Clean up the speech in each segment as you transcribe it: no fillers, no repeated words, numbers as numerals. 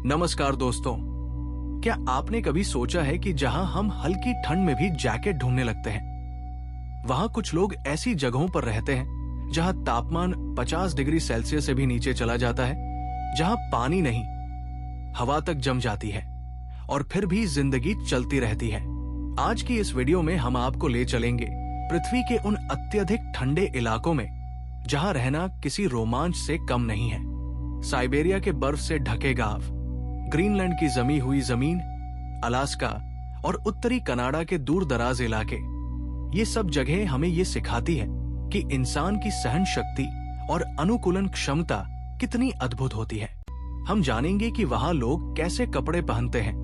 नमस्कार दोस्तों, क्या आपने कभी सोचा है कि जहां हम हल्की ठंड में भी जैकेट ढूंढने लगते हैं, वहां कुछ लोग ऐसी जगहों पर रहते हैं जहां तापमान 50 डिग्री सेल्सियस से भी नीचे चला जाता है, जहां पानी नहीं, हवा तक जम जाती है और फिर भी जिंदगी चलती रहती है। आज की इस वीडियो में हम आपको ले चलेंगे पृथ्वी के उन अत्यधिक ठंडे इलाकों में जहां रहना किसी रोमांच से कम नहीं है। साइबेरिया के बर्फ से ढके गांव, ग्रीनलैंड की जमी हुई जमीन, अलास्का और उत्तरी कनाडा के दूर दराज इलाके, ये सब जगह हमें ये सिखाती है कि इंसान की सहन शक्ति और अनुकूलन क्षमता कितनी अद्भुत होती है। हम जानेंगे कि वहां लोग कैसे कपड़े पहनते हैं,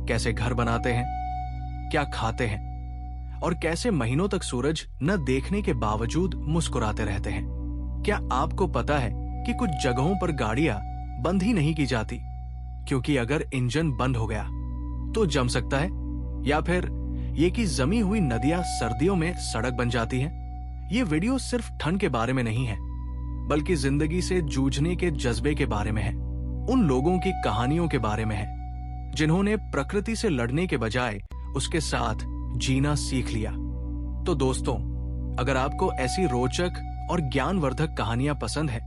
कैसे घर बनाते हैं, क्या खाते हैं और कैसे महीनों तक सूरज न देखने के बावजूद मुस्कुराते रहते हैं। क्या आपको पता है कि कुछ जगहों पर गाड़ियां बंद ही नहीं की जाती क्योंकि अगर इंजन बंद हो गया तो जम सकता है, या फिर ये कि जमी हुई नदियां सर्दियों में सड़क बन जाती हैं। ये वीडियो सिर्फ ठंड के बारे में नहीं है, बल्कि जिंदगी से जूझने के जज्बे के बारे में है, उन लोगों की कहानियों के बारे में है जिन्होंने प्रकृति से लड़ने के बजाय उसके साथ जीना सीख लिया। तो दोस्तों, अगर आपको ऐसी रोचक और ज्ञानवर्धक कहानियां पसंद है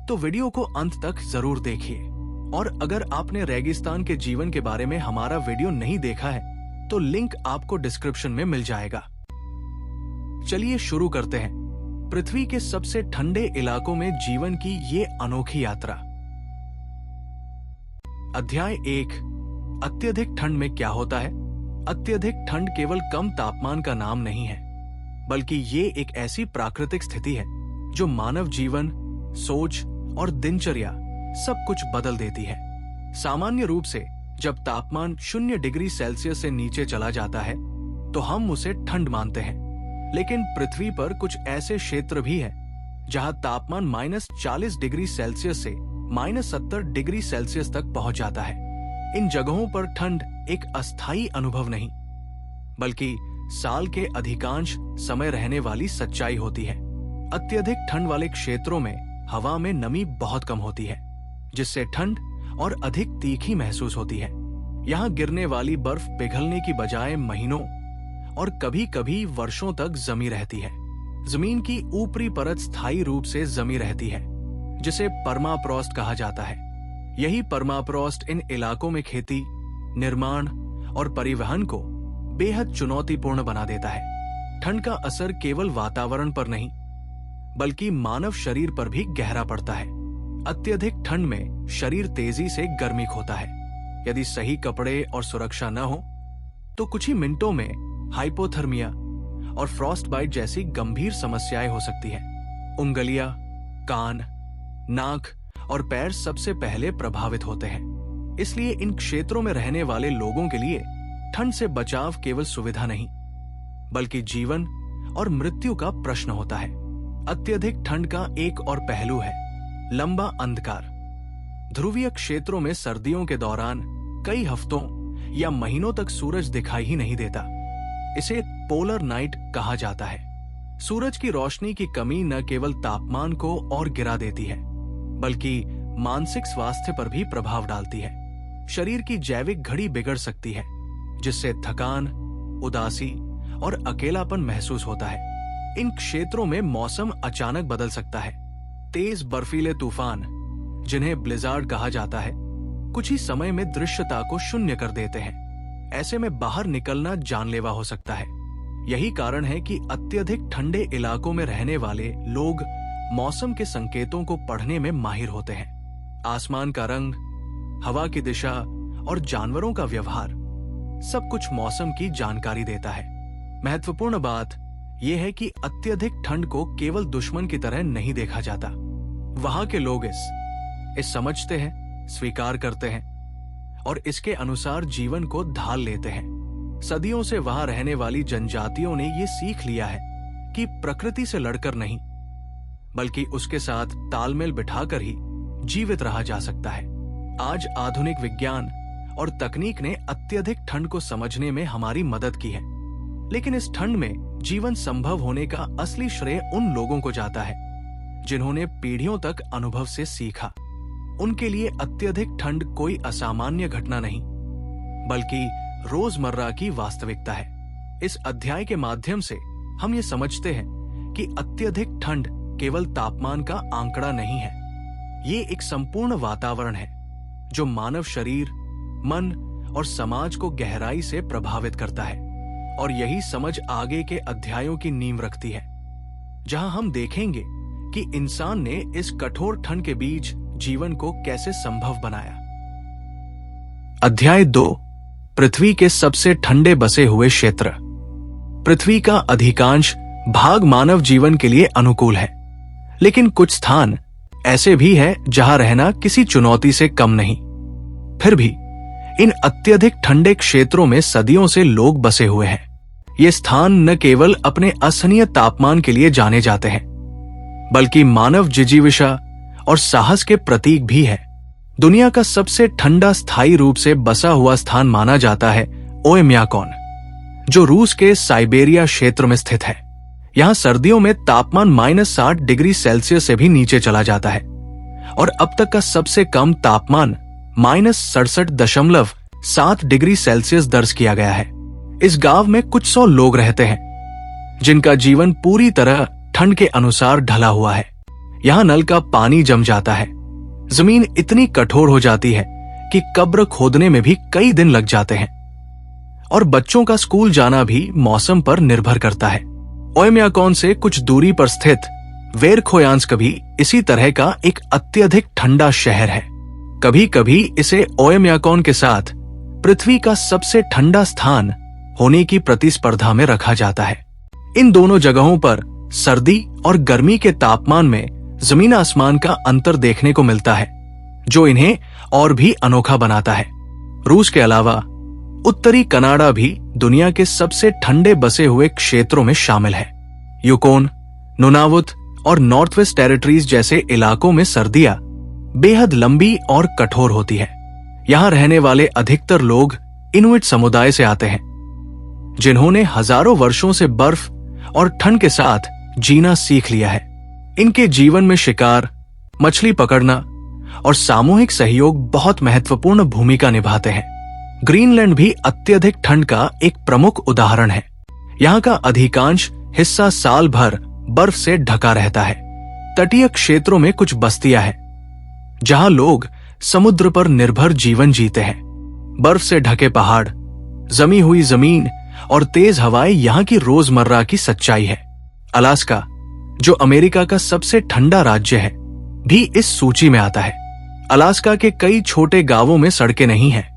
तो वीडियो को अंत तक जरूर देखिए। और अगर आपने रेगिस्तान के जीवन के बारे में हमारा वीडियो नहीं देखा है तो लिंक आपको डिस्क्रिप्शन में मिल जाएगा। चलिए शुरू करते हैं पृथ्वी के सबसे ठंडे इलाकों में जीवन की ये अनोखी यात्रा। अध्याय 1, अत्यधिक ठंड में क्या होता है। अत्यधिक ठंड केवल कम तापमान का नाम नहीं है, बल्कि ये एक ऐसी प्राकृतिक स्थिति है जो मानव जीवन, सोच और दिनचर्या सब कुछ बदल देती है। सामान्य रूप से जब तापमान 0 डिग्री सेल्सियस से नीचे चला जाता है तो हम उसे ठंड मानते हैं, लेकिन पृथ्वी पर कुछ ऐसे क्षेत्र भी हैं जहां तापमान -40 डिग्री सेल्सियस से -70 डिग्री सेल्सियस तक पहुंच जाता है। इन जगहों पर ठंड एक अस्थायी अनुभव नहीं, बल्कि साल के अधिकांश समय रहने वाली सच्चाई होती है। अत्यधिक ठंड वाले क्षेत्रों में हवा में नमी बहुत कम होती है, जिससे ठंड और अधिक तीखी महसूस होती है। यहाँ गिरने वाली बर्फ पिघलने की बजाय महीनों और कभी-कभी वर्षों तक जमी रहती है। जमीन की ऊपरी परत स्थायी रूप से जमी रहती है, जिसे परमाफ्रॉस्ट कहा जाता है। यही परमाफ्रॉस्ट इन इलाकों में खेती, निर्माण और परिवहन को बेहद चुनौतीपूर्ण बना देता है। ठंड का असर केवल वातावरण पर नहीं, बल्कि मानव शरीर पर भी गहरा पड़ता है। अत्यधिक ठंड में शरीर तेजी से गर्मी खोता है। यदि सही कपड़े और सुरक्षा न हो तो कुछ ही मिनटों में हाइपोथर्मिया और फ्रॉस्ट बाइट जैसी गंभीर समस्याएं हो सकती है। उंगलियां, कान, नाक और पैर सबसे पहले प्रभावित होते हैं। इसलिए इन क्षेत्रों में रहने वाले लोगों के लिए ठंड से बचाव केवल सुविधा नहीं, बल्कि जीवन और मृत्यु का प्रश्न होता है। अत्यधिक ठंड का एक और पहलू है लंबा अंधकार। ध्रुवीय क्षेत्रों में सर्दियों के दौरान कई हफ्तों या महीनों तक सूरज दिखाई ही नहीं देता। इसे पोलर नाइट कहा जाता है। सूरज की रोशनी की कमी न केवल तापमान को और गिरा देती है, बल्कि मानसिक स्वास्थ्य पर भी प्रभाव डालती है। शरीर की जैविक घड़ी बिगड़ सकती है, जिससे थकान, उदासी और अकेलापन महसूस होता है। इन क्षेत्रों में मौसम अचानक बदल सकता है। तेज बर्फीले तूफान, जिन्हें ब्लिज़ार्ड कहा जाता है, कुछ ही समय में दृश्यता को शून्य कर देते हैं। ऐसे में बाहर निकलना जानलेवा हो सकता है। यही कारण है कि अत्यधिक ठंडे इलाकों में रहने वाले लोग मौसम के संकेतों को पढ़ने में माहिर होते हैं। आसमान का रंग, हवा की दिशा और जानवरों का व्यवहार सब कुछ मौसम की जानकारी देता है। महत्वपूर्ण बात यह है कि अत्यधिक ठंड को केवल दुश्मन की तरह नहीं देखा जाता। वहां के लोग इस समझते हैं, स्वीकार करते हैं और इसके अनुसार जीवन को ढाल लेते हैं। सदियों से वहां रहने वाली जनजातियों ने यह सीख लिया है कि प्रकृति से लड़कर नहीं, बल्कि उसके साथ तालमेल बिठाकर ही जीवित रहा जा सकता है। आज आधुनिक विज्ञान और तकनीक ने अत्यधिक ठंड को समझने में हमारी मदद की है, लेकिन इस ठंड में जीवन संभव होने का असली श्रेय उन लोगों को जाता है जिन्होंने पीढ़ियों तक अनुभव से सीखा। उनके लिए अत्यधिक ठंड कोई असामान्य घटना नहीं, बल्कि रोजमर्रा की वास्तविकता है। इस अध्याय के माध्यम से हम ये समझते हैं कि अत्यधिक ठंड केवल तापमान का आंकड़ा नहीं है, ये एक संपूर्ण वातावरण है जो मानव शरीर, मन और समाज को गहराई से प्रभावित करता है। और यही समझ आगे के अध्यायों की नींव रखती है, जहां हम देखेंगे कि इंसान ने इस कठोर ठंड के बीच जीवन को कैसे संभव बनाया। अध्याय 2, पृथ्वी के सबसे ठंडे बसे हुए क्षेत्र। पृथ्वी का अधिकांश भाग मानव जीवन के लिए अनुकूल है, लेकिन कुछ स्थान ऐसे भी हैं जहां रहना किसी चुनौती से कम नहीं। फिर भी इन अत्यधिक ठंडे क्षेत्रों में सदियों से लोग बसे हुए हैं। ये स्थान न केवल अपने असहनीय तापमान के लिए जाने जाते हैं, बल्कि मानव जिजीविषा और साहस के प्रतीक भी है। दुनिया का सबसे ठंडा स्थायी रूप से बसा हुआ स्थान माना जाता है ओयम्याकॉन, जो रूस के साइबेरिया क्षेत्र में स्थित है। यहां सर्दियों में तापमान -60 डिग्री सेल्सियस से भी नीचे चला जाता है और अब तक का सबसे कम तापमान -67.7 डिग्री सेल्सियस दर्ज किया गया है। इस गांव में कुछ 100 लोग रहते हैं, जिनका जीवन पूरी तरह ठंड के अनुसार ढला हुआ है। यहां नल का पानी जम जाता है, जमीन इतनी कठोर हो जाती है कि कब्र खोदने में भी कई दिन लग जाते हैं, और बच्चों का स्कूल जाना भी मौसम पर निर्भर करता है। ओयम्याकॉन से कुछ दूरी पर स्थित वेरखोयांस्क भी इसी तरह का एक अत्यधिक ठंडा शहर है। कभी कभी इसे ओयम्याकॉन के साथ पृथ्वी का सबसे ठंडा स्थान होने की प्रतिस्पर्धा में रखा जाता है। इन दोनों जगहों पर सर्दी और गर्मी के तापमान में जमीन आसमान का अंतर देखने को मिलता है, जो इन्हें और भी अनोखा बनाता है। रूस के अलावा उत्तरी कनाडा भी दुनिया के सबसे ठंडे बसे हुए क्षेत्रों में शामिल है। यूकोन, नुनावुत और नॉर्थ वेस्ट टेरिटरीज जैसे इलाकों में सर्दियां बेहद लंबी और कठोर होती है। यहां रहने वाले अधिकतर लोग इनुइट समुदाय से आते हैं, जिन्होंने हजारों वर्षों से बर्फ और ठंड के साथ जीना सीख लिया है। इनके जीवन में शिकार, मछली पकड़ना और सामूहिक सहयोग बहुत महत्वपूर्ण भूमिका निभाते हैं। ग्रीनलैंड भी अत्यधिक ठंड का एक प्रमुख उदाहरण है। यहाँ का अधिकांश हिस्सा साल भर बर्फ से ढका रहता है। तटीय क्षेत्रों में कुछ बस्तियां हैं, जहां लोग समुद्र पर निर्भर जीवन जीते हैं। बर्फ से ढके पहाड़, जमी हुई जमीन और तेज हवाएं यहाँ की रोजमर्रा की सच्चाई है। अलास्का, जो अमेरिका का सबसे ठंडा राज्य है, भी इस सूची में आता है। अलास्का के कई छोटे गांवों में सड़कें नहीं हैं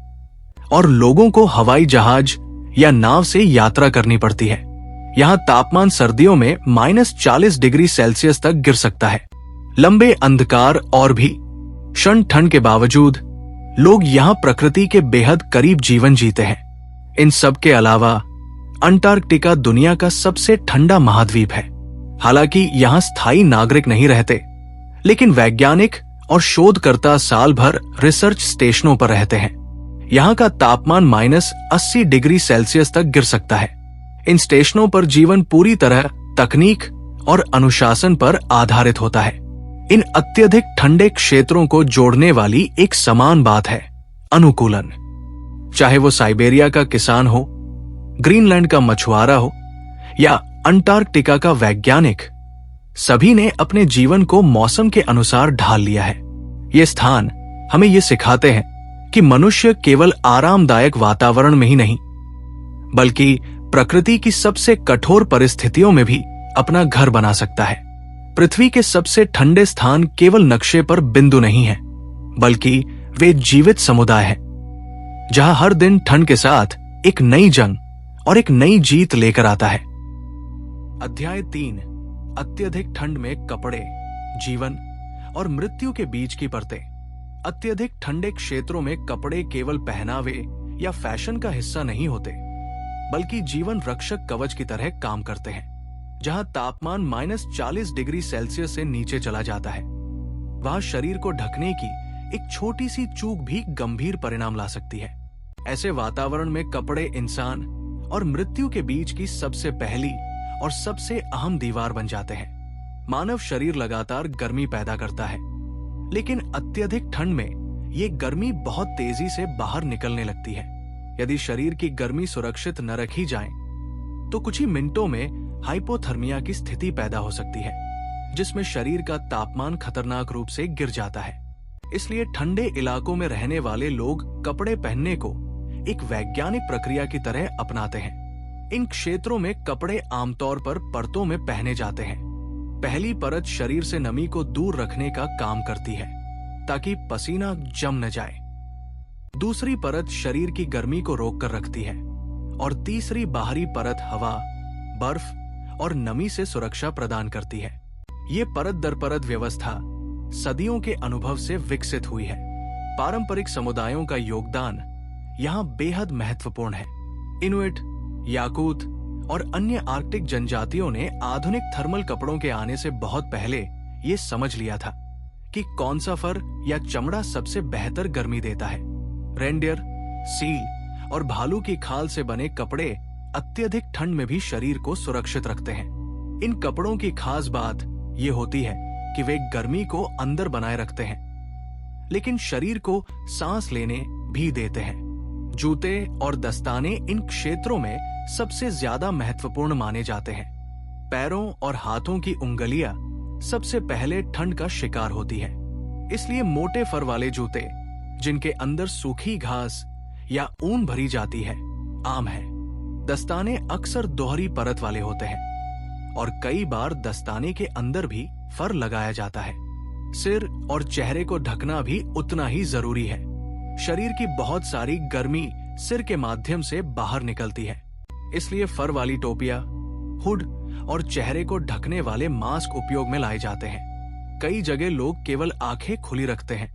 और लोगों को हवाई जहाज या नाव से यात्रा करनी पड़ती है। यहाँ तापमान सर्दियों में -40 डिग्री सेल्सियस तक गिर सकता है। लंबे अंधकार और भी क्षण ठंड के बावजूद लोग यहाँ प्रकृति के बेहद करीब जीवन जीते हैं। इन सब के अलावा अंटार्कटिका दुनिया का सबसे ठंडा महाद्वीप है। हालांकि यहाँ स्थायी नागरिक नहीं रहते, लेकिन वैज्ञानिक और शोधकर्ता साल भर रिसर्च स्टेशनों पर रहते हैं। यहाँ का तापमान -80 डिग्री सेल्सियस तक गिर सकता है। इन स्टेशनों पर जीवन पूरी तरह तकनीक और अनुशासन पर आधारित होता है। इन अत्यधिक ठंडे क्षेत्रों को जोड़ने वाली एक समान बात है अनुकूलन। चाहे वो साइबेरिया का किसान हो, ग्रीनलैंड का मछुआरा हो या अंटार्कटिका का वैज्ञानिक, सभी ने अपने जीवन को मौसम के अनुसार ढाल लिया है। ये स्थान हमें ये सिखाते हैं कि मनुष्य केवल आरामदायक वातावरण में ही नहीं, बल्कि प्रकृति की सबसे कठोर परिस्थितियों में भी अपना घर बना सकता है। पृथ्वी के सबसे ठंडे स्थान केवल नक्शे पर बिंदु नहीं है, बल्कि वे जीवित समुदाय हैं, जहां हर दिन ठंड के साथ एक नई जंग और एक नई जीत लेकर आता है। अध्याय 3, अत्यधिक ठंड में कपड़े, जीवन और मृत्यु के बीच की परतें। अत्यधिक ठंडे क्षेत्रों में कपड़े केवल पहनावे या फैशन का हिस्सा नहीं होते, बल्कि जीवन रक्षक कवच की तरह काम करते हैं। जहां तापमान -40 डिग्री सेल्सियस से नीचे चला जाता है, वहां शरीर को ढकने की एक छोटी सी चूक भी गंभीर परिणाम ला सकती है। ऐसे वातावरण में कपड़े इंसान और मृत्यु के बीच की सबसे पहली और सबसे अहम दीवार बन जाते हैं। मानव शरीर लगातार गर्मी पैदा करता है, लेकिन अत्यधिक ठंड में ये गर्मी बहुत तेजी से बाहर निकलने लगती है। यदि शरीर की गर्मी सुरक्षित न रखी जाए तो कुछ ही मिनटों में हाइपोथर्मिया की स्थिति पैदा हो सकती है, जिसमें शरीर का तापमान खतरनाक रूप से गिर जाता है। इसलिए ठंडे इलाकों में रहने वाले लोग कपड़े पहनने को एक वैज्ञानिक प्रक्रिया की तरह अपनाते हैं। इन क्षेत्रों में कपड़े आमतौर पर परतों में पहने जाते हैं। पहली परत शरीर से नमी को दूर रखने का काम करती है ताकि पसीना जम न जाए। दूसरी परत शरीर की गर्मी को रोक कर रखती है और तीसरी बाहरी परत हवा, बर्फ और नमी से सुरक्षा प्रदान करती है। ये परत दर परत व्यवस्था सदियों के अनुभव से विकसित हुई है। पारंपरिक समुदायों का योगदान यहाँ बेहद महत्वपूर्ण है। इनुइट, याकूत और अन्य आर्कटिक जनजातियों ने आधुनिक थर्मल कपड़ों के आने से बहुत पहले ये समझ लिया था कि कौन सा फर या चमड़ा सबसे बेहतर गर्मी देता है। रेंडियर, सील और भालू की खाल से बने कपड़े अत्यधिक ठंड में भी शरीर को सुरक्षित रखते हैं। इन कपड़ों की खास बात ये होती है कि वे गर्मी को अंदर बनाए रखते हैं, लेकिन शरीर को सांस लेने भी देते हैं। जूते और दस्ताने इन क्षेत्रों में सबसे ज्यादा महत्वपूर्ण माने जाते हैं। पैरों और हाथों की उंगलियां सबसे पहले ठंड का शिकार होती है, इसलिए मोटे फर वाले जूते जिनके अंदर सूखी घास या ऊन भरी जाती है आम है। दस्ताने अक्सर दोहरी परत वाले होते हैं और कई बार दस्ताने के अंदर भी फर लगाया जाता है। सिर और चेहरे को ढकना भी उतना ही जरूरी है। शरीर की बहुत सारी गर्मी सिर के माध्यम से बाहर निकलती है, इसलिए फर वाली टोपियां, हुड और चेहरे को ढकने वाले मास्क उपयोग में लाए जाते हैं। कई जगह लोग केवल आंखें खुली रखते हैं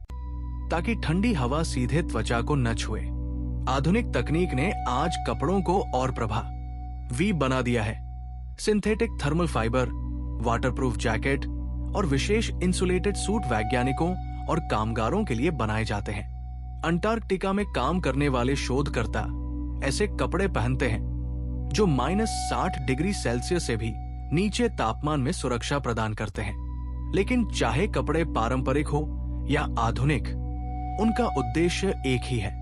ताकि ठंडी हवा सीधे त्वचा को न छुए। आधुनिक तकनीक ने आज कपड़ों को और प्रभावी बना दिया है। Synthetic thermal fibre, waterproof jacket और विशेष इंसुलेटेड सूट वैज्ञानिकों और कामगारों के लिए बनाए जाते हैं। अंटार्कटिका में काम करने वाले शोधकर्ता ऐसे कपड़े पहनते हैं जो -60 डिग्री सेल्सियस से भी नीचे तापमान में सुरक्षा प्रदान करते हैं। लेकिन चाहे कपड़े पारंपरिक हो या आधुनिक, उनका उद्देश्य एक ही है,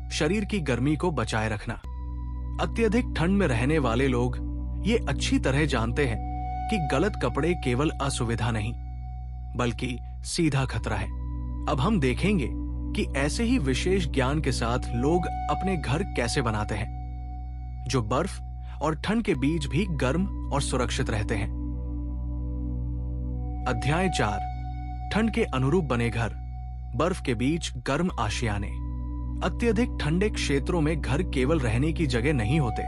शरीर की गर्मी को बचाए रखना। अत्यधिक ठंड में रहने वाले लोग ये अच्छी तरह जानते हैं कि गलत कपड़े केवल असुविधा नहीं बल्कि सीधा खतरा है। अब हम देखेंगे कि ऐसे ही विशेष ज्ञान के साथ लोग अपने घर कैसे बनाते हैं जो बर्फ और ठंड के बीच भी गर्म और सुरक्षित रहते हैं। अध्याय 4, ठंड के अनुरूप बने घर, बर्फ के बीच गर्म आशियाने। अत्यधिक ठंडे क्षेत्रों में घर केवल रहने की जगह नहीं होते,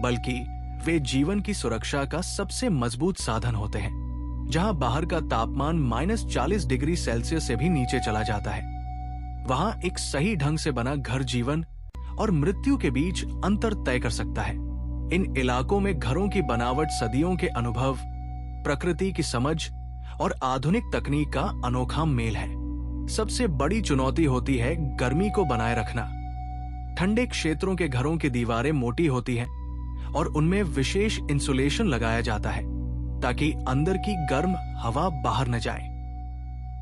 बल्कि वे जीवन की सुरक्षा का सबसे मजबूत साधन होते हैं। जहां बाहर का तापमान -40 डिग्री सेल्सियस से भी नीचे चला जाता है, वहां एक सही ढंग से बना घर जीवन और मृत्यु के बीच अंतर तय कर सकता है। इन इलाकों में घरों की बनावट सदियों के अनुभव, प्रकृति की समझ और आधुनिक तकनीक का अनोखा मेल है। सबसे बड़ी चुनौती होती है गर्मी को बनाए रखना। ठंडे क्षेत्रों के घरों की दीवारें मोटी होती हैं और उनमें विशेष इंसुलेशन लगाया जाता है ताकि अंदर की गर्म हवा बाहर न जाए।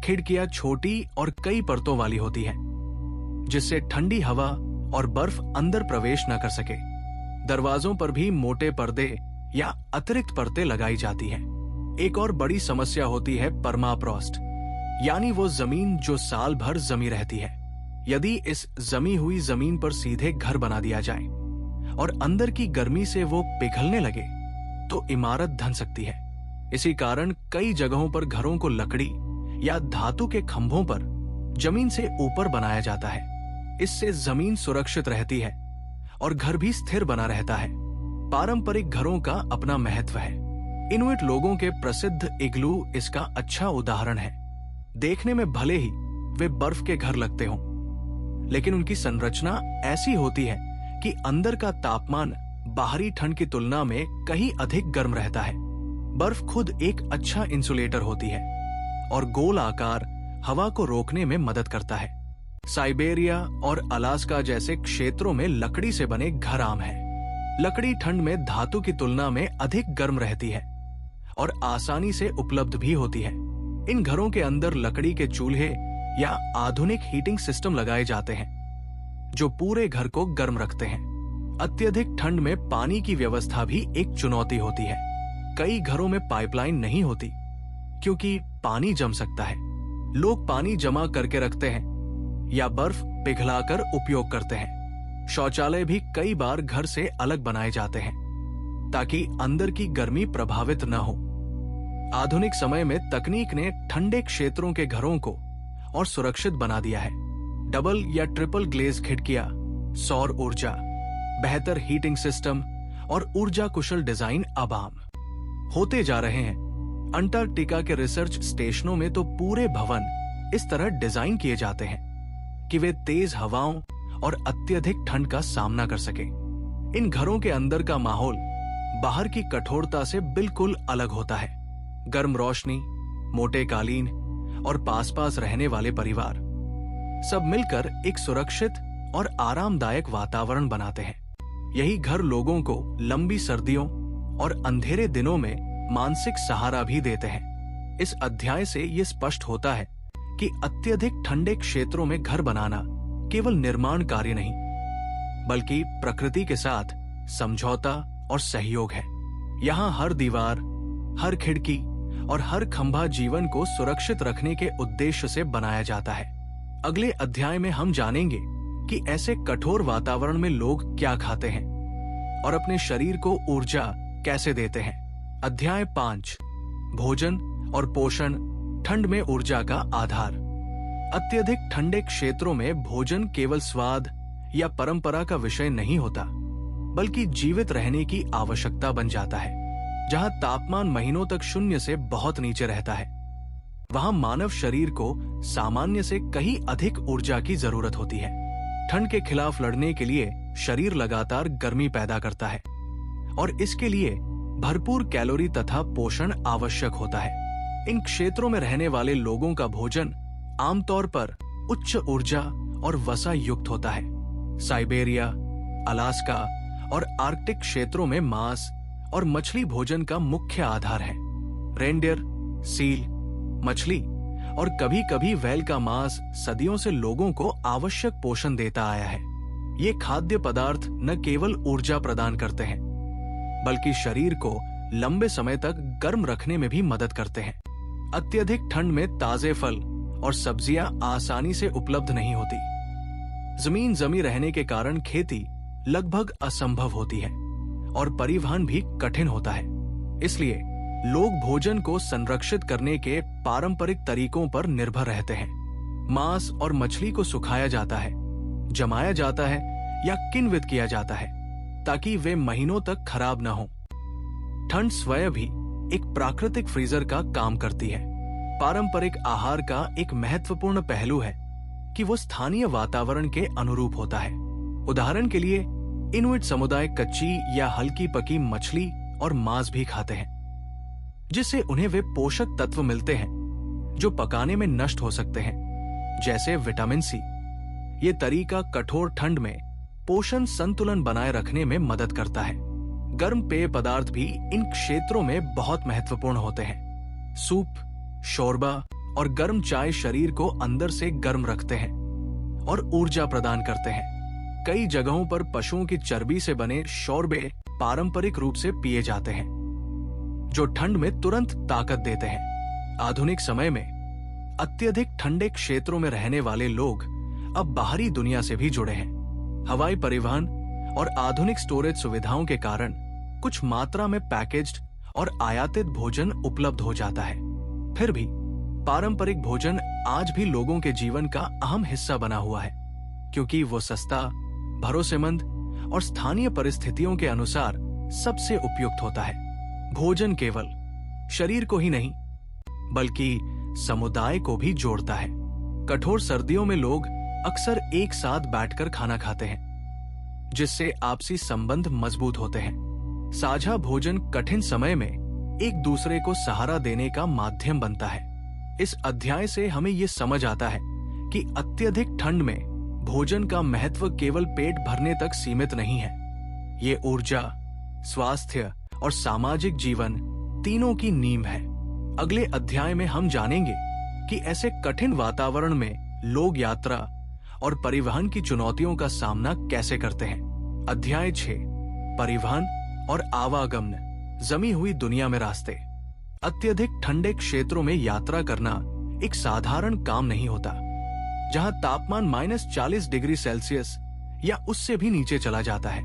खिड़कियां छोटी और कई परतों वाली होती हैं, जिससे ठंडी हवा और बर्फ अंदर प्रवेश न कर सके। दरवाजों पर भी मोटे पर्दे या अतिरिक्त परतें लगाई जाती हैं। एक और बड़ी समस्या होती है परमाफ्रॉस्ट, यानी वो जमीन जो साल भर जमी रहती है। यदि इस जमी हुई जमीन पर सीधे घर बना दिया जाए और अंदर की गर्मी से वो पिघलने लगे तो इमारत धंस सकती है। इसी कारण कई जगहों पर घरों को लकड़ी या धातु के खंभों पर जमीन से ऊपर बनाया जाता है। इससे जमीन सुरक्षित रहती है और घर भी स्थिर बना रहता है। पारंपरिक घरों का अपना महत्व है। इनुइट लोगों के प्रसिद्ध इग्लू इसका अच्छा उदाहरण है। देखने में भले ही वे बर्फ के घर लगते हों, लेकिन उनकी संरचना ऐसी होती है कि अंदर का तापमान बाहरी ठंड की तुलना में कहीं अधिक गर्म रहता है। बर्फ खुद एक अच्छा इंसुलेटर होती है और गोल आकार हवा को रोकने में मदद करता है। साइबेरिया और अलास्का जैसे क्षेत्रों में लकड़ी से बने घर आम हैं। लकड़ी ठंड में धातु की तुलना में अधिक गर्म रहती है और आसानी से उपलब्ध भी होती है। इन घरों के अंदर लकड़ी के चूल्हे या आधुनिक हीटिंग सिस्टम लगाए जाते हैं जो पूरे घर को गर्म रखते हैं। अत्यधिक ठंड में पानी की व्यवस्था भी एक चुनौती होती है। कई घरों में पाइपलाइन नहीं होती क्योंकि पानी जम सकता है। लोग पानी जमा करके रखते हैं या बर्फ पिघलाकर उपयोग करते हैं। शौचालय भी कई बार घर से अलग बनाए जाते हैं ताकि अंदर की गर्मी प्रभावित न हो। आधुनिक समय में तकनीक ने ठंडे क्षेत्रों के घरों को और सुरक्षित बना दिया है। डबल या ट्रिपल ग्लेज खिड़कियां, सौर ऊर्जा, बेहतर हीटिंग सिस्टम और ऊर्जा कुशल डिजाइन अब आम होते जा रहे हैं। अंटार्कटिका के रिसर्च स्टेशनों में तो पूरे भवन इस तरह डिजाइन किए जाते हैं कि वे तेज हवाओं और अत्यधिक ठंड का सामना कर सकें। इन घरों के अंदर का माहौल बाहर की कठोरता से बिल्कुल अलग होता है। गर्म रोशनी, मोटे कालीन और पास-पास रहने वाले परिवार सब मिलकर एक सुरक्षित और आरामदायक वातावरण बनाते हैं। यही घर लोगों को लंबी सर्दियों और अंधेरे दिनों में मानसिक सहारा भी देते हैं। इस अध्याय से ये स्पष्ट होता है कि अत्यधिक ठंडे क्षेत्रों में घर बनाना केवल निर्माण कार्य नहीं, बल्कि प्रकृति के साथ समझौता और सहयोग है। यहाँ हर दीवार, हर खिड़की और हर खंभा जीवन को सुरक्षित रखने के उद्देश्य से बनाया जाता है। अगले अध्याय में हम जानेंगे कि ऐसे कठोर वातावरण में लोग क्या खाते हैं और अपने शरीर को ऊर्जा कैसे देते हैं। अध्याय 5, भोजन और पोषण, ठंड में ऊर्जा का आधार। अत्यधिक ठंडे क्षेत्रों में भोजन केवल स्वाद या परंपरा का विषय नहीं होता, बल्कि जीवित रहने की आवश्यकता बन जाता है। जहां तापमान महीनों तक शून्य से बहुत नीचे रहता है, वहां मानव शरीर को सामान्य से कहीं अधिक ऊर्जा की जरूरत होती है। ठंड के खिलाफ लड़ने के लिए शरीर लगातार गर्मी पैदा करता है और इसके लिए भरपूर कैलोरी तथा पोषण आवश्यक होता है। इन क्षेत्रों में रहने वाले लोगों का भोजन आमतौर पर उच्च ऊर्जा और वसा युक्त होता है। साइबेरिया, अलास्का और आर्कटिक क्षेत्रों में मांस और मछली भोजन का मुख्य आधार है। रेनडियर, सील, मछली और कभी-कभी व्हेल का मांस सदियों से लोगों को आवश्यक पोषण देता आया है। ये खाद्य पदार्थ न केवल ऊर्जा प्रदान करते हैं, बल्कि शरीर को लंबे समय तक गर्म रखने में भी मदद करते हैं। अत्यधिक ठंड में ताजे फल और सब्जियां आसानी से उपलब्ध नहीं होती। जमीन जमी रहने के कारण खेती लगभग असंभव होती है और परिवहन भी कठिन होता है। इसलिए लोग भोजन को संरक्षित करने के पारंपरिक तरीकों पर निर्भर रहते हैं। मांस और मछली को सुखाया जाता है, जमाया जाता है या किण्वित किया जाता है ताकि वे महीनों तक खराब न हो। ठंड स्वयं भी एक प्राकृतिक फ्रीजर का काम करती है। पारंपरिक आहार का एक महत्वपूर्ण पहलू है कि वो स्थानीय वातावरण के अनुरूप होता है। उदाहरण के लिए इनुइट समुदाय कच्ची या हल्की पकी मछली और मांस भी खाते हैं, जिससे उन्हें वे पोषक तत्व मिलते हैं जो पकाने में नष्ट हो सकते हैं, जैसे विटामिन सी। ये तरीका कठोर ठंड में पोषण संतुलन बनाए रखने में मदद करता है। गर्म पेय पदार्थ भी इन क्षेत्रों में बहुत महत्वपूर्ण होते हैं। सूप, शोरबा और गर्म चाय शरीर को अंदर से गर्म रखते हैं और ऊर्जा प्रदान करते हैं। कई जगहों पर पशुओं की चर्बी से बने शोरबे पारंपरिक रूप से पिए जाते हैं, जो ठंड में तुरंत ताकत देते हैं। आधुनिक समय में अत्यधिक ठंडे क्षेत्रों में रहने वाले लोग अब बाहरी दुनिया से भी जुड़े हैं। हवाई परिवहन और आधुनिक स्टोरेज सुविधाओं के कारण कुछ मात्रा में पैकेज्ड और आयातित भोजन उपलब्ध हो जाता है। फिर भी पारंपरिक भोजन आज भी लोगों के जीवन का अहम हिस्सा बना हुआ है, क्योंकि वो सस्ता, भरोसेमंद और स्थानीय परिस्थितियों के अनुसार सबसे उपयुक्त होता है। भोजन केवल शरीर को ही नहीं, बल्कि समुदाय को भी जोड़ता है। कठोर सर्दियों में लोग अक्सर एक साथ बैठकर खाना खाते हैं, जिससे आपसी संबंध मजबूत होते हैं। साझा भोजन कठिन समय में एक दूसरे को सहारा देने का माध्यम बनता है। इस अध्याय से हमें ये समझ आता है कि अत्यधिक ठंड में भोजन का महत्व केवल पेट भरने तक सीमित नहीं है। ये ऊर्जा, स्वास्थ्य और सामाजिक जीवन तीनों की नींव है। अगले अध्याय में हम जानेंगे कि ऐसे कठिन वातावरण में लोग यात्रा और परिवहन की चुनौतियों का सामना कैसे करते हैं। अध्याय 6, परिवहन और आवागमन, जमी हुई दुनिया में रास्ते। अत्यधिक ठंडे क्षेत्रों में यात्रा करना एक साधारण काम नहीं होता, जहां तापमान -40 डिग्री सेल्सियस या उससे भी नीचे चला जाता है।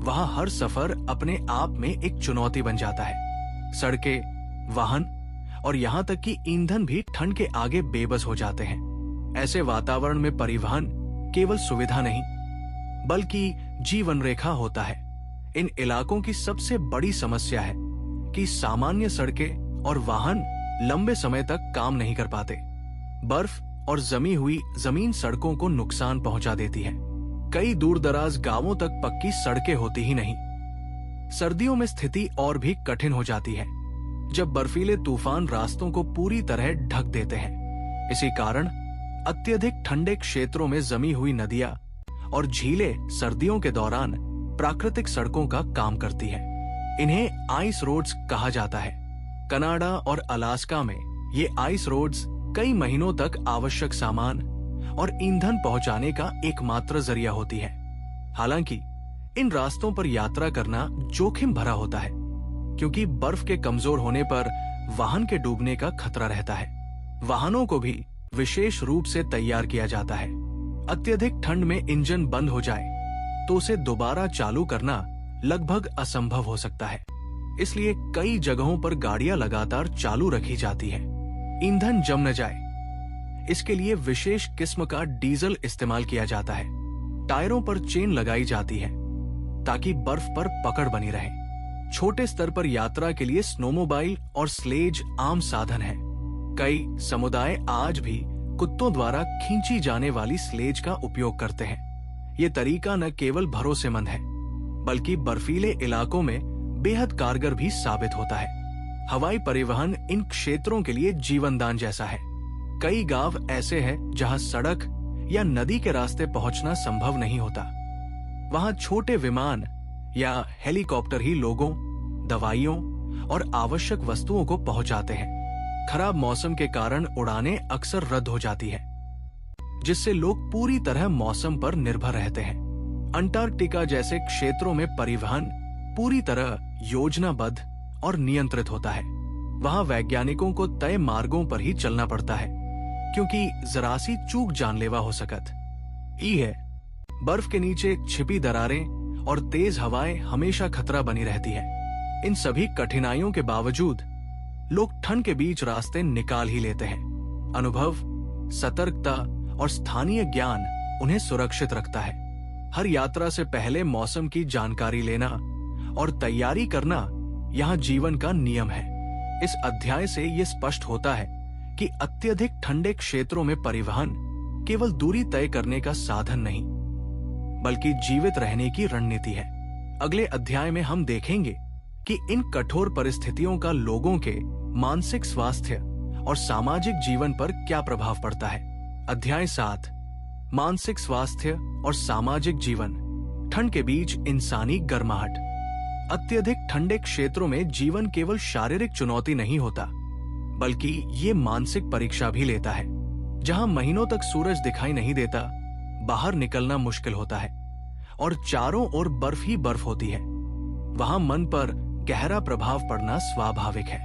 वहां हर सफर अपने आप में एक चुनौती बन जाता है। सड़कें, वाहन और यहां तक कि ईंधन भी ठंड के आगे बेबस हो जाते हैं। ऐसे वातावरण में परिवहन केवल सुविधा नहीं, बल्कि जीवन रेखा होता है। इन इलाकों की सबसे बड़ी समस्या है कि सामान्य सड़कें और वाहन लंबे समय तक काम नहीं कर पाते। बर्फ और जमी हुई जमीन सड़कों को नुकसान पहुंचा देती है। कई दूर दराज गांवों तक पक्की सड़कें होती ही नहीं। सर्दियों में स्थिति और भी कठिन हो जाती है, जब बर्फीले तूफान रास्तों को पूरी तरह ढक देते हैं। इसी कारण अत्यधिक ठंडे क्षेत्रों में जमी हुई नदियां और झीलें सर्दियों के दौरान प्राकृतिक सड़कों का काम करती है। इन्हें आइस रोड्स कहा जाता है। कनाडा और अलास्का में ये आइस रोड्स कई महीनों तक आवश्यक सामान और ईंधन पहुंचाने का एकमात्र जरिया होती है। हालांकि इन रास्तों पर यात्रा करना जोखिम भरा होता है, क्योंकि बर्फ के कमजोर होने पर वाहन के डूबने का खतरा रहता है। वाहनों को भी विशेष रूप से तैयार किया जाता है। अत्यधिक ठंड में इंजन बंद हो जाए तो उसे दोबारा चालू करना लगभग असंभव हो सकता है। इसलिए कई जगहों पर गाड़ियां लगातार चालू रखी जाती है। ईंधन जम न जाए, इसके लिए विशेष किस्म का डीजल इस्तेमाल किया जाता है। टायरों पर चेन लगाई जाती है ताकि बर्फ पर पकड़ बनी रहे। छोटे स्तर पर यात्रा के लिए स्नोमोबाइल और स्लेज आम साधन है। कई समुदाय आज भी कुत्तों द्वारा खींची जाने वाली स्लेज का उपयोग करते हैं। ये तरीका न केवल भरोसेमंद है, बल्कि बर्फीले इलाकों में बेहद कारगर भी साबित होता है। हवाई परिवहन इन क्षेत्रों के लिए जीवनदान जैसा है। कई गांव ऐसे हैं जहां सड़क या नदी के रास्ते पहुंचना संभव नहीं होता। वहां छोटे विमान या हेलीकॉप्टर ही लोगों, दवाइयों और आवश्यक वस्तुओं को पहुंचाते हैं। खराब मौसम के कारण उड़ानें अक्सर रद्द हो जाती है, जिससे लोग पूरी तरह मौसम पर निर्भर रहते हैं। अंटार्कटिका जैसे क्षेत्रों में परिवहन पूरी तरह योजनाबद्ध और नियंत्रित होता है। वहां वैज्ञानिकों को तय मार्गों पर ही चलना पड़ता है, क्योंकि जरा सी चूक जानलेवा हो सकत ही है। बर्फ के नीचे छिपी दरारें और तेज हवाएं हमेशा खतरा बनी रहती है। इन सभी कठिनाइयों के बावजूद लोग ठंड के बीच रास्ते निकाल ही लेते हैं। अनुभव, सतर्कता और स्थानीय ज्ञान उन्हें सुरक्षित रखता है। हर यात्रा से पहले मौसम की जानकारी लेना और तैयारी करना यहाँ जीवन का नियम है। इस अध्याय से ये स्पष्ट होता है कि अत्यधिक ठंडे क्षेत्रों में परिवहन केवल दूरी तय करने का साधन नहीं, बल्कि जीवित रहने की रणनीति है। अगले अध्याय में हम देखेंगे कि इन कठोर परिस्थितियों का लोगों के मानसिक स्वास्थ्य और सामाजिक जीवन पर क्या प्रभाव पड़ता है। अध्याय 7, मानसिक स्वास्थ्य और सामाजिक जीवन, ठंड के बीच इंसानी गर्माहट। अत्यधिक ठंडे क्षेत्रों में जीवन केवल शारीरिक चुनौती नहीं होता, बल्कि ये मानसिक परीक्षा भी लेता है। जहां महीनों तक सूरज दिखाई नहीं देता, बाहर निकलना मुश्किल होता है और चारों ओर बर्फ ही बर्फ होती है, वहां मन पर गहरा प्रभाव पड़ना स्वाभाविक है।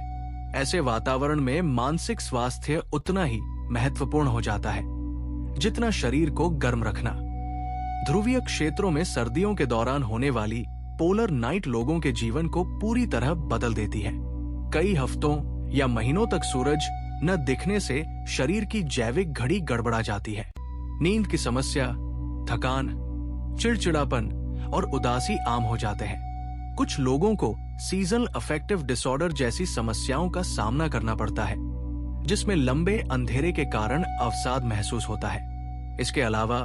ऐसे वातावरण में मानसिक स्वास्थ्य उतना ही महत्वपूर्ण हो जाता है जितना शरीर को गर्म रखना। ध्रुवीय क्षेत्रों में सर्दियों के दौरान होने वाली पोलर नाइट लोगों के जीवन को पूरी तरह बदल देती है। कई हफ्तों या महीनों तक सूरज न दिखने से शरीर की जैविक घड़ी गड़बड़ा जाती है। नींद की समस्या, थकान, चिड़चिड़ापन और उदासी आम हो जाते हैं। कुछ लोगों को सीजनल अफेक्टिव डिसऑर्डर जैसी समस्याओं का सामना करना पड़ता है, जिसमें लंबे अंधेरे के कारण अवसाद महसूस होता है। इसके अलावा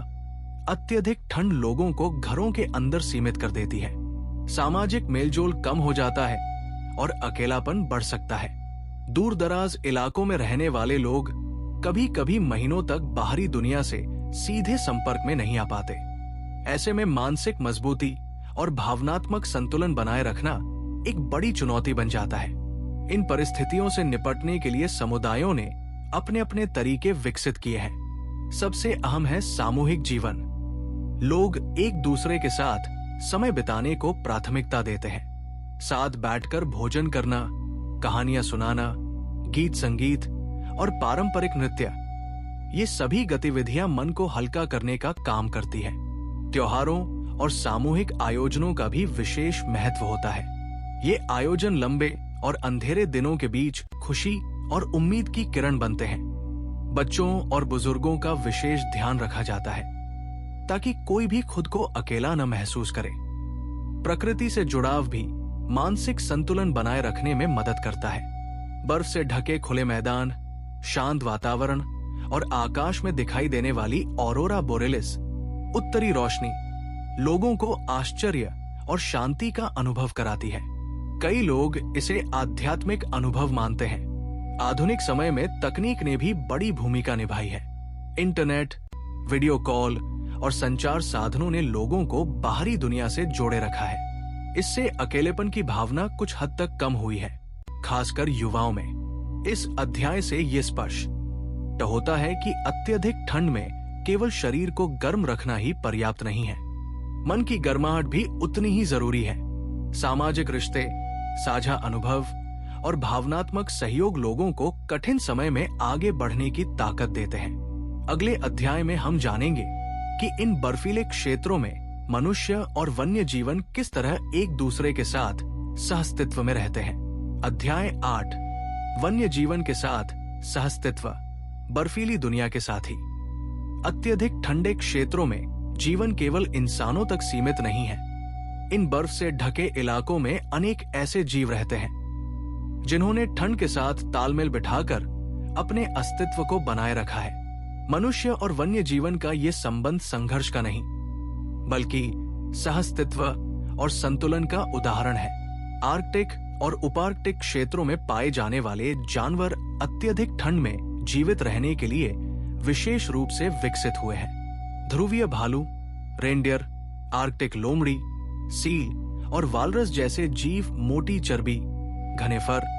अत्यधिक ठंड लोगों को घरों के अंदर सीमित कर देती है। सामाजिक मेलजोल कम हो जाता है और अकेलापन बढ़ सकता है। दूर दराज इलाकों में रहने वाले लोग कभी कभी महीनों तक बाहरी दुनिया से सीधे संपर्क में नहीं आ पाते। ऐसे में मानसिक मजबूती और भावनात्मक संतुलन बनाए रखना एक बड़ी चुनौती बन जाता है। इन परिस्थितियों से निपटने के लिए समुदायों ने अपने अपने तरीके विकसित किए हैं। सबसे अहम है सामूहिक जीवन। लोग एक दूसरे के साथ समय बिताने को प्राथमिकता देते हैं। साथ बैठकर भोजन करना, कहानियां सुनाना, गीत संगीत और पारंपरिक नृत्य, ये सभी गतिविधियां मन को हल्का करने का काम करती है। त्योहारों और सामूहिक आयोजनों का भी विशेष महत्व होता है। ये आयोजन लंबे और अंधेरे दिनों के बीच खुशी और उम्मीद की किरण बनते हैं। बच्चों और बुजुर्गों का विशेष ध्यान रखा जाता है ताकि कोई भी खुद को अकेला न महसूस करे। प्रकृति से जुड़ाव भी मानसिक संतुलन बनाए रखने में मदद करता है। बर्फ से ढके खुले मैदान, शांत वातावरण और आकाश में दिखाई देने वाली ऑरोरा बोरेलिस, उत्तरी रोशनी, लोगों को आश्चर्य और शांति का अनुभव कराती है। कई लोग इसे आध्यात्मिक अनुभव मानते हैं। आधुनिक समय में तकनीक ने भी बड़ी भूमिका निभाई है। इंटरनेट, वीडियो कॉल और संचार साधनों ने लोगों को बाहरी दुनिया से जोड़े रखा है। इससे अकेलेपन की भावना कुछ हद तक कम हुई है, खासकर युवाओं में। इस अध्याय से ये स्पष्ट होता है कि अत्यधिक ठंड में केवल शरीर को गर्म रखना ही पर्याप्त नहीं है। मन की गर्माहट भी उतनी ही जरूरी है। सामाजिक रिश्ते, साझा अनुभव और भावनात्मक सहयोग लोगों को कठिन समय में आगे बढ़ने की ताकत देते हैं। अगले अध्याय में हम जानेंगे कि इन बर्फीले क्षेत्रों में मनुष्य और वन्य जीवन किस तरह एक दूसरे के साथ सहअस्तित्व में रहते हैं। अध्याय 8, वन्य जीवन के साथ सहअस्तित्व, बर्फीली दुनिया के साथी। अत्यधिक ठंडे क्षेत्रों में जीवन केवल इंसानों तक सीमित नहीं है। इन बर्फ से ढके इलाकों में अनेक ऐसे जीव रहते हैं जिन्होंने ठंड के साथ तालमेल बिठाकर अपने अस्तित्व को बनाए रखा है। मनुष्य और वन्य जीवन का ये संबंध संघर्ष का नहीं, बल्कि सहअस्तित्व और संतुलन का उदाहरण है। आर्कटिक और उपार्कटिक क्षेत्रों में पाए जाने वाले जानवर अत्यधिक ठंड में जीवित रहने के लिए विशेष रूप से विकसित हुए हैं। ध्रुवीय भालू, रेनडियर, आर्कटिक लोमड़ी, सील और वालरस जैसे जीव मोटी चर्बी, घने फर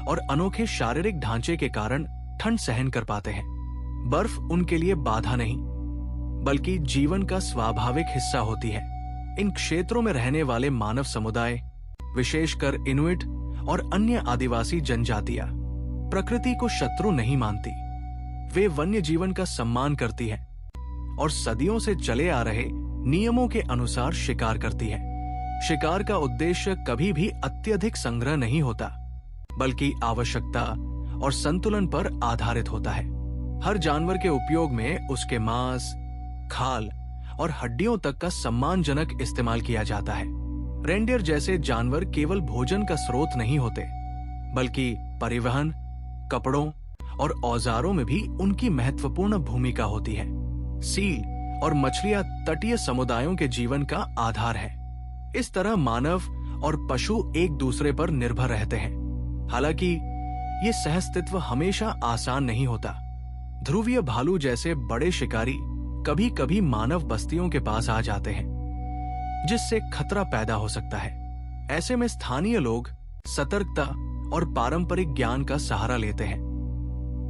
और अनोखे शारीरिक ढांचे के कारण ठंड सहन कर पाते हैं। बर्फ उनके लिए बाधा नहीं, बल्कि जीवन का स्वाभाविक हिस्सा होती है। इन क्षेत्रों में रहने वाले मानव समुदाय, विशेषकर इनुइट और अन्य आदिवासी जनजातियां, प्रकृति को शत्रु नहीं मानती। वे वन्य जीवन का सम्मान करती है और सदियों से चले आ रहे नियमों के अनुसार शिकार करती है। शिकार का उद्देश्य कभी भी अत्यधिक संग्रह नहीं होता, बल्कि आवश्यकता और संतुलन पर आधारित होता है। हर जानवर के उपयोग में उसके मांस, खाल और हड्डियों तक का सम्मानजनक इस्तेमाल किया जाता है। रेनडियर जैसे जानवर केवल भोजन का स्रोत नहीं होते, बल्कि परिवहन, कपड़ों और औजारों में भी उनकी महत्वपूर्ण भूमिका होती है। सील और मछलियां तटीय समुदायों के जीवन का आधार है। इस तरह मानव और पशु एक दूसरे पर निर्भर रहते हैं। हालांकि ये सहअस्तित्व हमेशा आसान नहीं होता। ध्रुवीय भालू जैसे बड़े शिकारी कभी कभी मानव बस्तियों के पास आ जाते हैं, जिससे खतरा पैदा हो सकता है। ऐसे में स्थानीय लोग सतर्कता और पारंपरिक ज्ञान का सहारा लेते हैं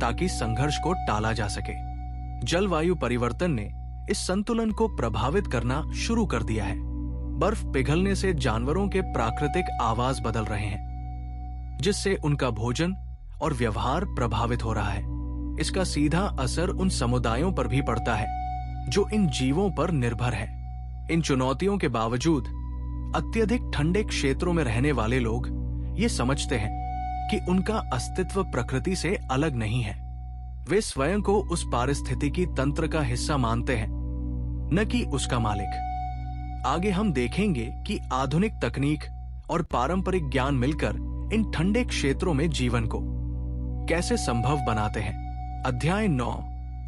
ताकि संघर्ष को टाला जा सके। जलवायु परिवर्तन ने इस संतुलन को प्रभावित करना शुरू कर दिया है। बर्फ पिघलने से जानवरों के प्राकृतिक आवास बदल रहे हैं, जिससे उनका भोजन और व्यवहार प्रभावित हो रहा है। इसका सीधा असर उन समुदायों पर भी पड़ता है जो इन जीवों पर निर्भर है। इन चुनौतियों के बावजूद अत्यधिक ठंडे क्षेत्रों में रहने वाले लोग ये समझते हैं कि उनका अस्तित्व प्रकृति से अलग नहीं है। वे स्वयं को उस पारिस्थितिकी तंत्र का हिस्सा मानते हैं, न कि उसका मालिक। आगे हम देखेंगे कि आधुनिक तकनीक और पारंपरिक ज्ञान मिलकर इन ठंडे क्षेत्रों में जीवन को कैसे संभव बनाते हैं। अध्याय 9,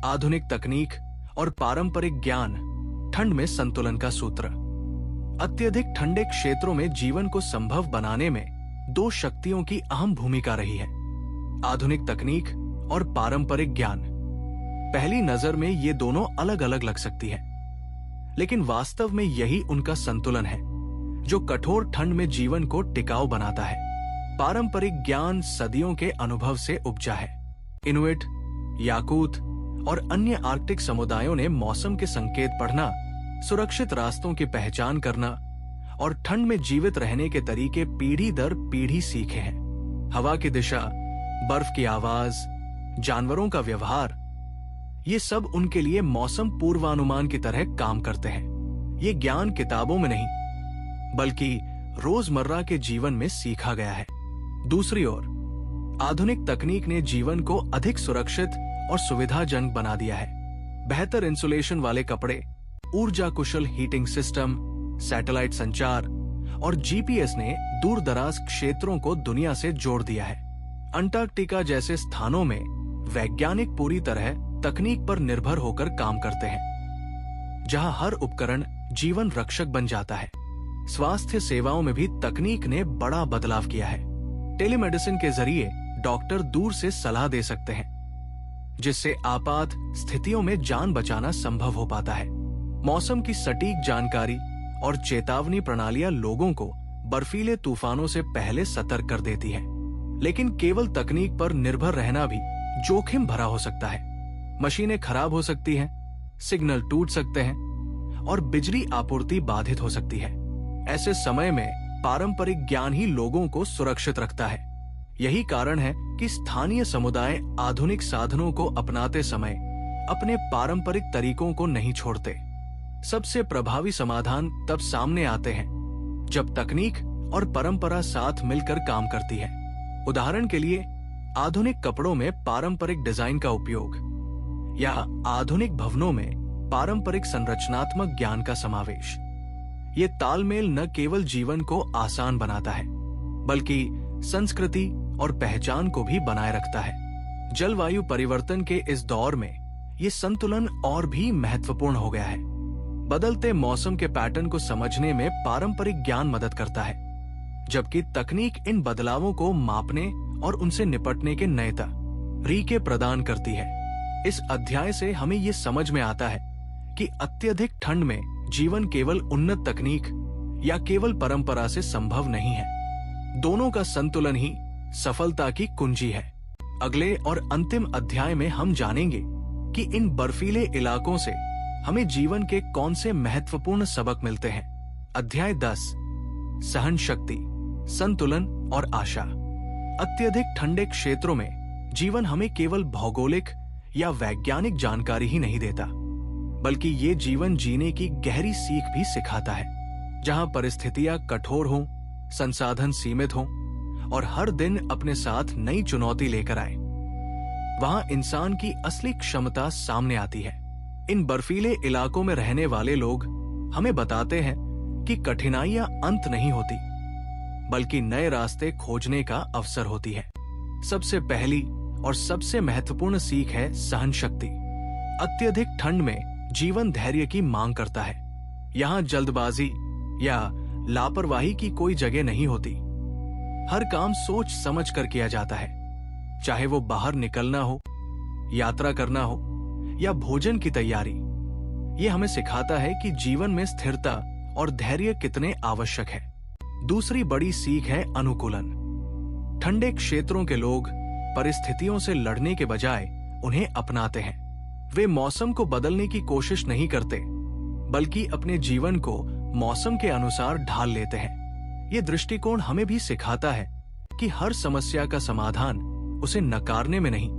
आधुनिक तकनीक और पारंपरिक ज्ञान, ठंड में संतुलन का सूत्र। अत्यधिक ठंडे क्षेत्रों में जीवन को संभव बनाने में दो शक्तियों की अहम भूमिका रही है, आधुनिक तकनीक और पारंपरिक ज्ञान। पहली नजर में ये दोनों अलग अलग लग सकती है, लेकिन वास्तव में यही उनका संतुलन है जो कठोर ठंड में जीवन को टिकाऊ बनाता है। पारंपरिक ज्ञान सदियों के अनुभव से उपजा है। इनुइट, याकूत और अन्य आर्कटिक समुदायों ने मौसम के संकेत पढ़ना, सुरक्षित रास्तों की पहचान करना और ठंड में जीवित रहने के तरीके पीढ़ी दर पीढ़ी सीखे हैं। हवा की दिशा, बर्फ की आवाज, जानवरों का व्यवहार, ये सब उनके लिए मौसम पूर्वानुमान की तरह काम करते हैं। ये ज्ञान किताबों में नहीं बल्कि रोजमर्रा के जीवन में सीखा गया है। दूसरी ओर आधुनिक तकनीक ने जीवन को अधिक सुरक्षित और सुविधाजनक बना दिया है। बेहतर इंसुलेशन वाले कपड़े, ऊर्जा कुशल हीटिंग सिस्टम, सैटेलाइट संचार और जीपीएस ने दूर दराज क्षेत्रों को दुनिया से जोड़ दिया है। अंटार्कटिका जैसे स्थानों में वैज्ञानिक पूरी तरह तकनीक पर निर्भर होकर काम करते हैं, जहां हर उपकरण जीवन रक्षक बन जाता है। स्वास्थ्य सेवाओं में भी तकनीक ने बड़ा बदलाव किया है। टेलीमेडिसिन के जरिए डॉक्टर दूर से सलाह दे सकते हैं, जिससे आपात स्थितियों में जान बचाना संभव हो पाता है। मौसम की सटीक जानकारी और चेतावनी प्रणालियां लोगों को बर्फीले तूफानों से पहले सतर्क कर देती है। लेकिन केवल तकनीक पर निर्भर रहना भी जोखिम भरा हो सकता है। मशीनें खराब हो सकती हैं, सिग्नल टूट सकते हैं और बिजली आपूर्ति बाधित हो सकती है। ऐसे समय में पारंपरिक ज्ञान ही लोगों को सुरक्षित रखता है। यही कारण है कि स्थानीय समुदाय आधुनिक साधनों को अपनाते समय अपने पारंपरिक तरीकों को नहीं छोड़ते। सबसे प्रभावी समाधान तब सामने आते हैं जब तकनीक और परंपरा साथ मिलकर काम करती है। उदाहरण के लिए आधुनिक कपड़ों में पारंपरिक डिजाइन का उपयोग या आधुनिक भवनों में पारंपरिक संरचनात्मक ज्ञान का समावेश। ये तालमेल न केवल जीवन को आसान बनाता है बल्कि संस्कृति और पहचान को भी बनाए रखता है। जलवायु परिवर्तन के इस दौर में ये संतुलन और भी महत्वपूर्ण हो गया है। बदलते मौसम के पैटर्न को समझने में पारंपरिक ज्ञान मदद करता है, जबकि तकनीक इन बदलावों को मापने और उनसे निपटने के नए तरीके प्रदान करती है। इस अध्याय से हमें ये समझ में आता है कि अत्यधिक ठंड में जीवन केवल उन्नत तकनीक या केवल परंपरा से संभव नहीं है। दोनों का संतुलन ही सफलता की कुंजी है। अगले और अंतिम अध्याय में हम जानेंगे कि इन बर्फीले इलाकों से हमें जीवन के कौन से महत्वपूर्ण सबक मिलते हैं। अध्याय 10, सहन शक्ति, संतुलन और आशा। अत्यधिक ठंडे क्षेत्रों में जीवन हमें केवल भौगोलिक या वैज्ञानिक जानकारी ही नहीं देता, बल्कि ये जीवन जीने की गहरी सीख भी सिखाता है। जहां परिस्थितियां कठोर हों, संसाधन सीमित हों और हर दिन अपने साथ नई चुनौती लेकर आए, वहां इंसान की असली क्षमता सामने आती है। इन बर्फीले इलाकों में रहने वाले लोग हमें बताते हैं कि कठिनाइयां अंत नहीं होती, बल्कि नए रास्ते खोजने का अवसर होती है। सबसे पहली और सबसे महत्वपूर्ण सीख है सहन शक्ति। अत्यधिक ठंड में जीवन धैर्य की मांग करता है। यहाँ जल्दबाजी या लापरवाही की कोई जगह नहीं होती। हर काम सोच समझ कर किया जाता है, चाहे वो बाहर निकलना हो, यात्रा करना हो या भोजन की तैयारी। ये हमें सिखाता है कि जीवन में स्थिरता और धैर्य कितने आवश्यक है। दूसरी बड़ी सीख है अनुकूलन। ठंडे क्षेत्रों के लोग परिस्थितियों से लड़ने के बजाय उन्हें अपनाते हैं। वे मौसम को बदलने की कोशिश नहीं करते, बल्कि अपने जीवन को मौसम के अनुसार ढाल लेते हैं। ये दृष्टिकोण हमें भी सिखाता है कि हर समस्या का समाधान उसे नकारने में नहीं,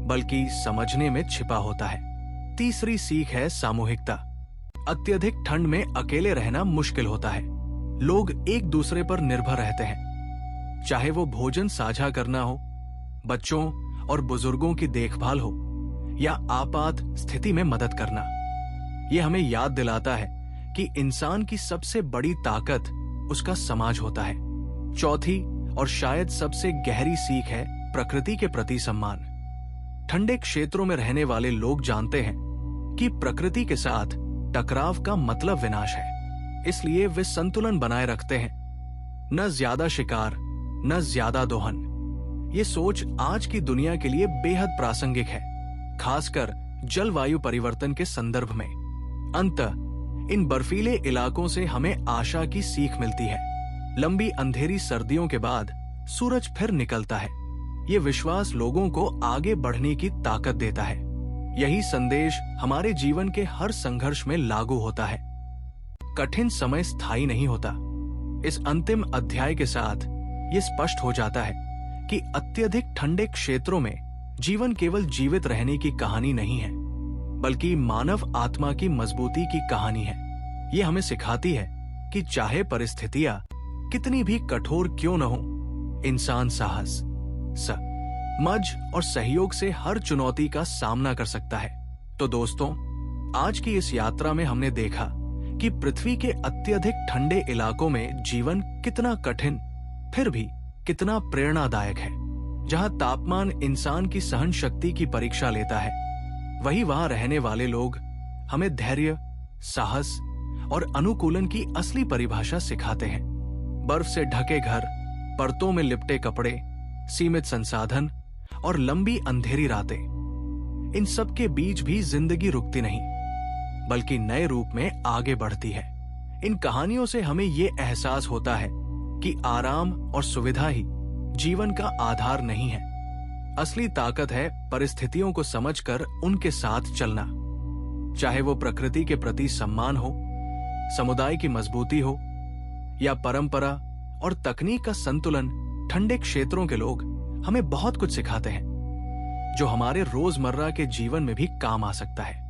बल्कि समझने में छिपा होता है। तीसरी सीख है सामूहिकता। अत्यधिक ठंड में अकेले रहना मुश्किल होता है। लोग एक दूसरे पर निर्भर रहते हैं, चाहे वो भोजन साझा करना हो, बच्चों और बुजुर्गों की देखभाल हो या आपात स्थिति में मदद करना। ये हमें याद दिलाता है कि इंसान की सबसे बड़ी ताकत उसका समाज होता है। चौथी और शायद सबसे गहरी सीख है प्रकृति के प्रति सम्मान। ठंडे क्षेत्रों में रहने वाले लोग जानते हैं कि प्रकृति के साथ टकराव का मतलब विनाश है, इसलिए वे संतुलन बनाए रखते हैं। न ज्यादा शिकार, न ज्यादा दोहन। ये सोच आज की दुनिया के लिए बेहद प्रासंगिक है, खासकर जलवायु परिवर्तन के संदर्भ में। अंततः इन बर्फीले इलाकों से हमें आशा की सीख मिलती है। लंबी अंधेरी सर्दियों के बाद सूरज फिर निकलता है। ये विश्वास लोगों को आगे बढ़ने की ताकत देता है। यही संदेश हमारे जीवन के हर संघर्ष में लागू होता है। कठिन समय स्थायी नहीं होता। इस अंतिम अध्याय के साथ ये स्पष्ट हो जाता है कि अत्यधिक ठंडे क्षेत्रों में जीवन केवल जीवित रहने की कहानी नहीं है, बल्कि मानव आत्मा की मजबूती की कहानी है। ये हमें सिखाती है कि चाहे परिस्थितियां कितनी भी कठोर क्यों न हो, इंसान साहस, समझ और सहयोग से हर चुनौती का सामना कर सकता है। तो दोस्तों, आज की इस यात्रा में हमने देखा कि पृथ्वी के अत्यधिक ठंडे इलाकों में जीवन कितना कठिन फिर भी कितना प्रेरणादायक है। जहां तापमान इंसान की सहन शक्ति की परीक्षा लेता है, वहीं वहां रहने वाले लोग हमें धैर्य, साहस और अनुकूलन की असली परिभाषा सिखाते हैं। बर्फ से ढके घर, परतों में लिपटे कपड़े, सीमित संसाधन और लंबी अंधेरी रातें, इन सब के बीच भी जिंदगी रुकती नहीं, बल्कि नए रूप में आगे बढ़ती है। इन कहानियों से हमें ये एहसास होता है कि आराम और सुविधा ही जीवन का आधार नहीं है। असली ताकत है परिस्थितियों को समझकर उनके साथ चलना। चाहे वो प्रकृति के प्रति सम्मान हो, समुदाय की मजबूती हो, या परंपरा और तकनीक का संतुलन, ठंडे क्षेत्रों के लोग हमें बहुत कुछ सिखाते हैं जो हमारे रोजमर्रा के जीवन में भी काम आ सकता है।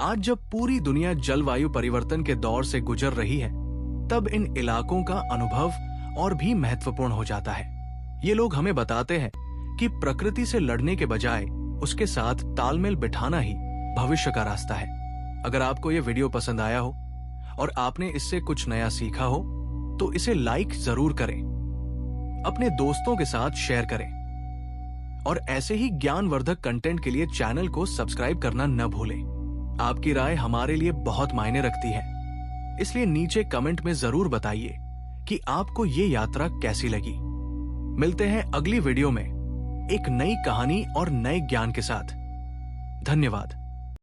आज जब पूरी दुनिया जलवायु परिवर्तन के दौर से गुजर रही है, तब इन इलाकों का अनुभव और भी महत्वपूर्ण हो जाता है। ये लोग हमें बताते हैं कि प्रकृति से लड़ने के बजाय उसके साथ तालमेल बिठाना ही भविष्य का रास्ता है। अगर आपको ये वीडियो पसंद आया हो और आपने इससे कुछ नया सीखा हो, तो इसे लाइक जरूर करें, अपने दोस्तों के साथ शेयर करें और ऐसे ही ज्ञानवर्धक कंटेंट के लिए चैनल को सब्सक्राइब करना न भूलें। आपकी राय हमारे लिए बहुत मायने रखती है, इसलिए नीचे कमेंट में जरूर बताइए कि आपको ये यात्रा कैसी लगी। मिलते हैं अगली वीडियो में एक नई कहानी और नए ज्ञान के साथ। धन्यवाद।